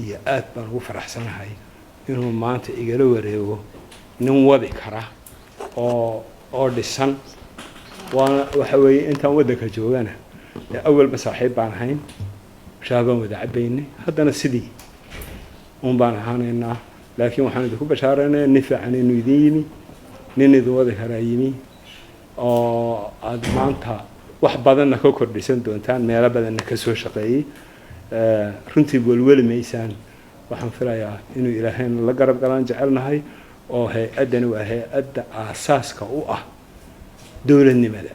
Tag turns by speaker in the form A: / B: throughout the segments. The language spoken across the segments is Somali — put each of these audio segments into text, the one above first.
A: iyo aad baan ugu faraxsanahay inuu maanta igala wareego nin wadi kara oo dhisan waxa weeye intaan waddanka joogana awalba saaxiib baan ahayn shaabaan wada cabaynay haddana sidii baan ahaanaynaa laakiin waxaan idinku bashaaraynayaa nin fiican inuu idin yimi nin idin wadi karaa yimi oo aad maanta wax badanna ka kordhisan doontaan meelo badanna ka soo shaqeeyey runtii welweli maysaan waxaan filayaa inuu ilaahayna la garab galaan jecelnahay oo hay-addani waa hay-adda aasaaska u ah dowladnimada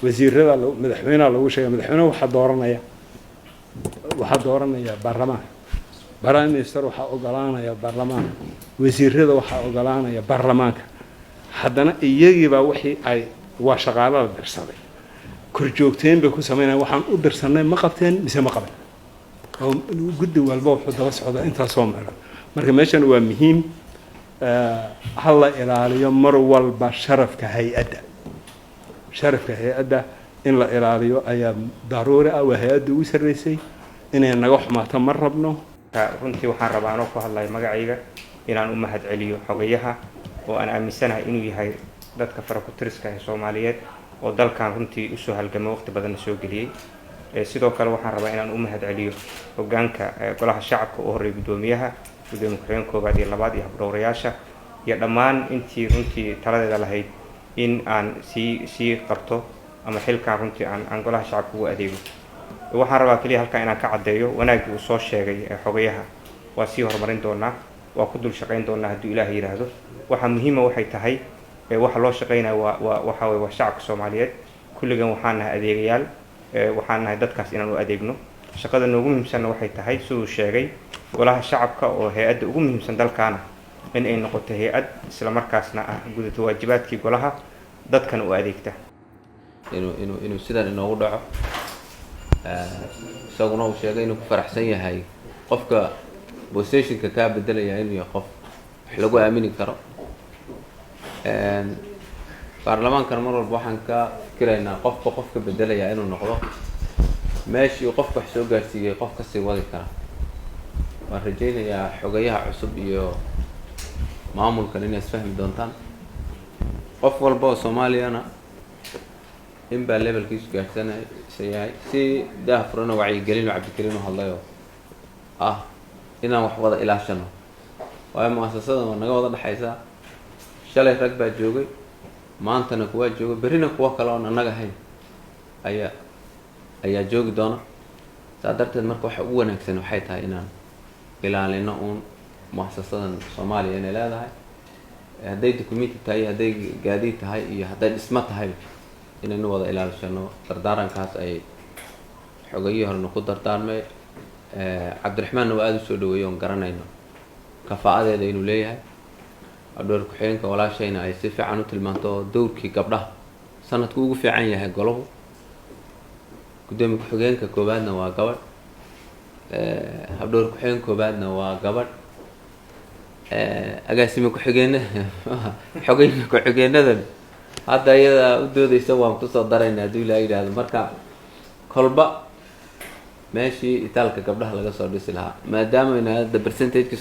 A: wasiirada madaxweynaha lagu sheegay madaxweynaha waxaa dooranaya baarlamaanka prime minister waxaa ogolaanaya baarlamaanka wasiirada waxaa ogolaanaya baarlamaanka haddana iyagiibaa wixii ay waa shaqaalada dirsaday korjoogteen bay ku sameynayaan waxaan u dirsanay ma qabteen mise ma qaban oo guddi walba wuxuu daba socdaa intaas soo mara marka meeshan waa muhiim ha la ilaaliyo mar walba sharafka hay-adda in la ilaaliyo ayaa daruuri ah waa hay-adda ugu sarreysay inay naga xumaato ma rabno
B: runtii waxaan rabaa anoo ku hadlayo magacayga inaan u mahad celiyo xogayaha oo aan aaminsanahay inuu yahay dadka farakutiriska ee Soomaaliyeed oo dalkan runtii u soo halgamay waqti badan soo geliyay sidoo kale waxaan rabaa inaan u mahad celiyo hoggaanka golaha shacabka oo horeeyay gudoomiyaha ku-xigeenka koobaad iyo labaad iyo habdhowrayaasha iyo dhammaan intii runtii taladeeda lahayd in aan si qabto ama xilkaan runtii aan golaha shacabka ugu adeego waxaan rabaa kaliya halka inaan ka cadeeyo wanaagii uu soo sheegay xogayaha waa sii horumarin doonaa waa ku dul shaqayn doonaa haddii Ilaahay yiraahdo waxa muhiim ah waxay tahay waxa loo shaqeynayo waa shacabka Soomaaliyeed kulligan waxaan nahay adeegayaal waxaan nahay dadkaas inaan u adeegno shaqada noogu muhiimsan waxay tahay sidoo sheegay golaha shacabka oo hay-adda ugu muhiimsan dalkaana in ay noqoto hay-ad isla markaasna ah gudato waajibaadkii golaha dadkan u adeegta
C: inuu sidan inoogu dhaco isaguna uu sheegay inuu ku faraxsan yahay qofka positionka ka bedelaya inuu yahay qof wax lagu aamini karo baarlamaankan mar walba waxaan ka fikiraynaa qofka bedelaya inuu noqdo meeshii qofka wax soo gaarsiiyay qof ka sii wadi kara waan rajaynayaa xogayaha cusub iyo maamulkan inay isfahmi doontaan qof walba oo Soomaaliyana in baa levelkiisu gaarsanaya si daafurana wacyigelin cabdikariin hadlayo inaan wax wada ilaashano waa muasasada naga wada dhaxaysa shalay rag baa joogay maantana kuwa jooga berina kuwa kale oo anaga ahayn ayaa joogi doona sadarteed marka waxa ugu wanaagsan waxay tahay inaan ilaalino muasasadan Soomaaliya inay leedahay hadday dukumeenti tahay hadday gaadiid tahay iyo hadday dhismo tahay inaynu wada ilaashano dardaarankaas ay xogayihi horena ku dardaarmay Cabdiraxmaan waa aad u soo dhaweeyay oo garanayno kafaadeeda inuu leeyahay adoo ku-xigeenka walaashayna ay si fiican u tilmaanto dowrkii gabdhaha sanadku ugu fiican yahay golaha gudoomiye ku-xigeenka koobaadna waa gabadh habdhowr ku-xigeenka koobaadna waa gabadh agaasime ku-xigeenada xogayihi ku-xigeenada hadda iyada u doodaysa waan ku soo daraynaa haddii Ilaahay yiraahdo marka kolba meeshii itaalka gabdhaha laga soo dhisi lahaa maadaama inay percentage